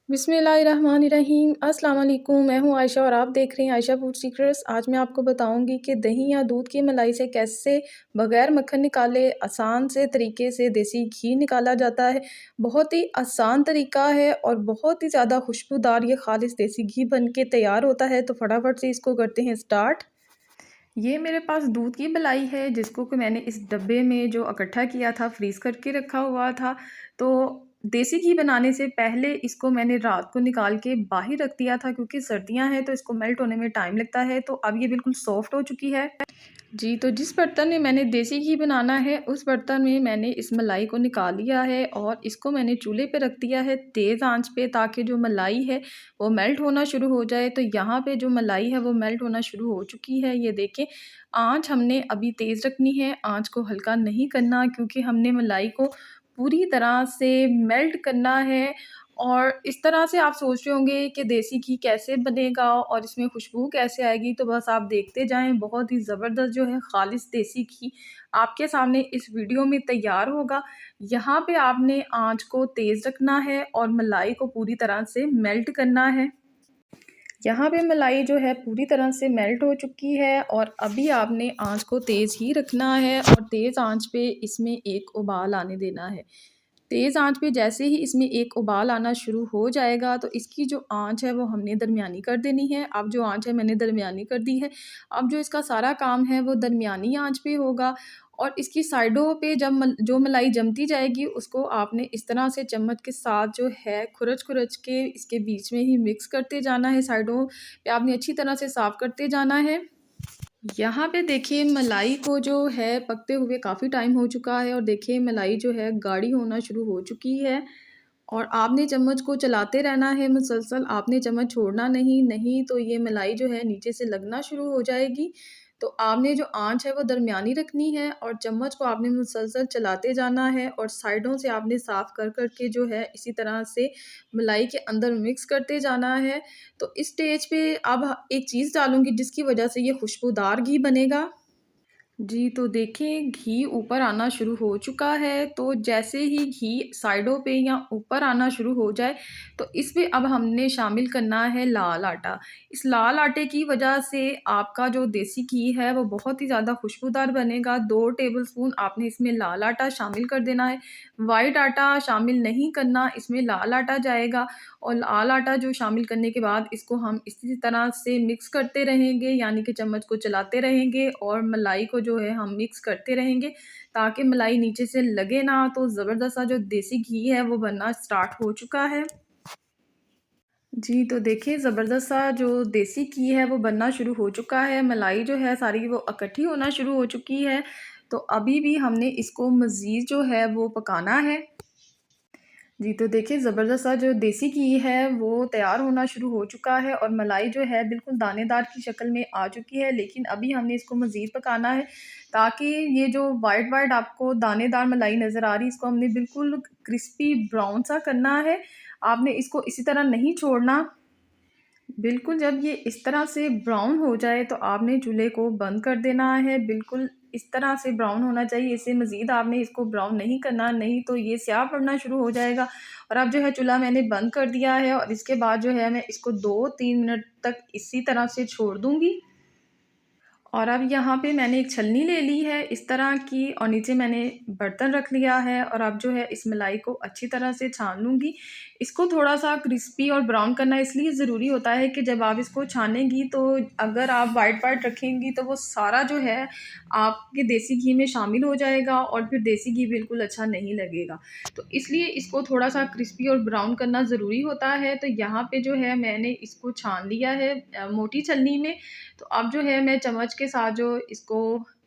बिस्मिल्लाहिर्रहमानिर्रहीम अस्सलाम वालेकुम। मैं हूँ आयशा और आप देख रहे हैं आयशा फूड सीक्रेट्स। आज मैं आपको बताऊंगी कि दही या दूध की मलाई से कैसे बग़ैर मक्खन निकाले आसान से तरीके से देसी घी निकाला जाता है। बहुत ही आसान तरीका है और बहुत ही ज़्यादा खुशबूदार ये खालिस देसी घी बन के तैयार होता है। तो फटाफट से इसको करते हैं स्टार्ट। ये मेरे पास दूध की मलाई है जिसको कि मैंने इस डब्बे में जो इकट्ठा किया था फ्रीज़ करके रखा हुआ था। तो देसी घी बनाने से पहले इसको मैंने रात को निकाल के बाहर रख दिया था क्योंकि सर्दियां हैं तो इसको मेल्ट होने में टाइम लगता है। तो अब ये बिल्कुल सॉफ्ट हो चुकी है। जी, तो जिस बर्तन में मैंने देसी घी बनाना है उस बर्तन में मैंने इस मलाई को निकाल लिया है और इसको मैंने चूल्हे पे रख दिया है तेज़ आंच पे, ताकि जो मलाई है वो मेल्ट होना शुरू हो जाए। तो यहाँ पे जो मलाई है वो मेल्ट होना शुरू हो चुकी है, ये देखें। आंच हमने अभी तेज़ रखनी है, आंच को हल्का नहीं करना, क्योंकि हमने मलाई को पूरी तरह से मेल्ट करना है। और इस तरह से आप सोच रहे होंगे कि देसी घी कैसे बनेगा और इसमें खुशबू कैसे आएगी, तो बस आप देखते जाएं। बहुत ही ज़बरदस्त जो है खालिस देसी घी आपके सामने इस वीडियो में तैयार होगा। यहाँ पे आपने आंच को तेज़ रखना है और मलाई को पूरी तरह से मेल्ट करना है। यहाँ पे मलाई जो है पूरी तरह से मेल्ट हो चुकी है और अभी आपने आंच को तेज़ ही रखना है और तेज़ आंच पे इसमें एक उबाल आने देना है। तेज़ आंच पे जैसे ही इसमें एक उबाल आना शुरू हो जाएगा तो इसकी जो आंच है वो हमने दरमियानी कर देनी है। अब जो आंच है मैंने दरमियानी कर दी है। अब जो इसका सारा काम है वो दरमियानी आंच पे होगा और इसकी साइडों पे जब जो मलाई जमती जाएगी उसको आपने इस तरह से चम्मच के साथ जो है खुरच-खुरच के इसके बीच में ही मिक्स करते जाना है। साइडों पे आपने अच्छी तरह से साफ़ करते जाना है। यहाँ पे देखिए मलाई को जो है पकते हुए काफ़ी टाइम हो चुका है और देखिए मलाई जो है गाढ़ी होना शुरू हो चुकी है। और आपने चम्मच को चलाते रहना है मुसलसल, आपने चम्मच छोड़ना नहीं, नहीं तो ये मलाई जो है नीचे से लगना शुरू हो जाएगी। तो आपने जो आँच है वो दरमियानी रखनी है और चम्मच को आपने मुसलसल चलाते जाना है और साइडों से आपने साफ़ कर के जो है इसी तरह से मलाई के अंदर मिक्स करते जाना है। तो इस स्टेज पे अब एक चीज़ डालूँगी जिसकी वजह से ये खुशबूदार घी बनेगा। जी, तो देखिए घी ऊपर आना शुरू हो चुका है, तो जैसे ही घी साइडों पे या ऊपर आना शुरू हो जाए, तो इसमें अब हमने शामिल करना है लाल आटा। इस लाल आटे की वजह से आपका जो देसी घी है, वो बहुत ही ज़्यादा खुशबूदार बनेगा। 2 टेबलस्पून आपने इसमें लाल आटा शामिल कर देना है। व्हाइट आटा शामिल नहीं करना, इसमें लाल आटा जाएगा और लाल आटा जो शामिल करने के बाद इसको हम इसी तरह से मिक्स करते रहेंगे, यानी कि चम्मच को चलाते रहेंगे और मलाई को जो है हम मिक्स करते रहेंगे ताकि मलाई नीचे से लगे ना। तो ज़बरदस्त सा जो देसी घी है वो बनना स्टार्ट हो चुका है। जी, तो देखिए ज़बरदस्त सा जो देसी घी है वो बनना शुरू हो चुका है। मलाई जो है सारी वो इकट्ठी होना शुरू हो चुकी है। तो अभी भी हमने इसको मज़ीद जो है वो पकाना है। जी, तो देखिए ज़बरदस्त सा जो देसी घी है वो तैयार होना शुरू हो चुका है और मलाई जो है बिल्कुल दानेदार की शक्ल में आ चुकी है। लेकिन अभी हमने इसको मज़ीद पकाना है ताकि ये जो वाइट-वाइट आपको दानेदार मलाई नज़र आ रही है, इसको हमने बिल्कुल क्रिस्पी ब्राउन सा करना है। आपने इसको इसी तरह नहीं छोड़ना। बिल्कुल, जब ये इस तरह से ब्राउन हो जाए तो आपने चूल्हे को बंद कर देना है। बिल्कुल इस तरह से ब्राउन होना चाहिए, इससे मज़ीद आपने इसको ब्राउन नहीं करना, नहीं तो ये स्याह पड़ना शुरू हो जाएगा। और अब जो है चूल्हा मैंने बंद कर दिया है और इसके बाद जो है मैं इसको 2-3 मिनट तक इसी तरह से छोड़ दूँगी। और अब यहाँ पे मैंने एक छलनी ले ली है इस तरह की और नीचे मैंने बर्तन रख लिया है और अब जो है इस मलाई को अच्छी तरह से छान लूँगी। इसको थोड़ा-सा क्रिस्पी और ब्राउन करना इसलिए ज़रूरी होता है कि जब आप इसको छानेंगी तो अगर आप व्हाइट-व्हाइट रखेंगी तो वो सारा जो है आपके देसी घी में शामिल हो जाएगा और फिर देसी घी बिल्कुल अच्छा नहीं लगेगा। तो इसलिए इसको थोड़ा-सा क्रिस्पी और ब्राउन करना ज़रूरी होता है। तो यहाँ पे जो है मैंने इसको छान लिया है मोटी छलनी में। तो अब जो है मैं चम्मच के साथ जो इसको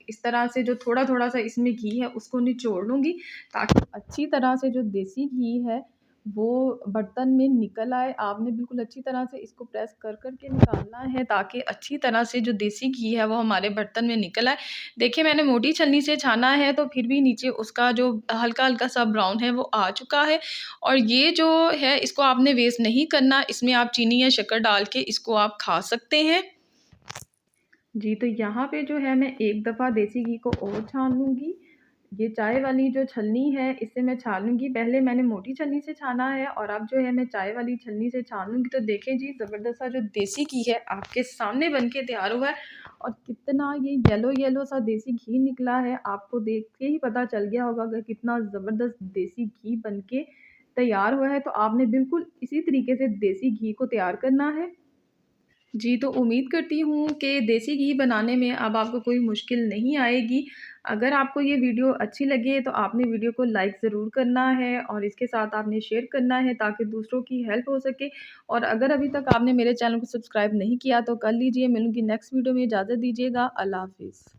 इस तरह से जो थोड़ा-थोड़ा सा इसमें घी है उसको निचोड़ लूँगी ताकि अच्छी तरह से जो देसी घी है वो बर्तन में निकल आए। आपने बिल्कुल अच्छी तरह से इसको प्रेस कर के निकालना है ताकि अच्छी तरह से जो देसी घी है वो हमारे बर्तन में निकल आए। देखिए मैंने मोटी छलनी से छाना है तो फिर भी नीचे उसका जो हल्का-हल्का सा ब्राउन है वो आ चुका है। और ये जो है इसको आपने वेस्ट नहीं करना, इसमें आप चीनी या शक्कर डाल के इसको आप खा सकते हैं। जी, तो यहाँ पे जो है मैं एक दफ़ा देसी घी को और छान लूँगी। ये चाय वाली जो छलनी है, इससे मैं छानूँगी। पहले मैंने मोटी छलनी से छाना है और अब जो है मैं चाय वाली छलनी से छान लूँगी। तो देखें जी, ज़बरदस्त सा जो देसी घी है आपके सामने बन के तैयार हुआ है और कितना ये येलो-येलो सा देसी घी निकला है। आपको देख के ही पता चल गया होगा कि कितना ज़बरदस्त देसी घी बन के तैयार हुआ है। तो आपने बिल्कुल इसी तरीके से देसी घी को तैयार करना है। जी, तो उम्मीद करती हूँ कि देसी घी बनाने में अब आपको कोई मुश्किल नहीं आएगी। अगर आपको ये वीडियो अच्छी लगे तो आपने वीडियो को लाइक ज़रूर करना है और इसके साथ आपने शेयर करना है ताकि दूसरों की हेल्प हो सके। और अगर अभी तक आपने मेरे चैनल को सब्सक्राइब नहीं किया तो कर लीजिए। मिलूँगी नेक्स्ट वीडियो में, इजाज़त दीजिएगा। अल्लाह हाफ़िज़।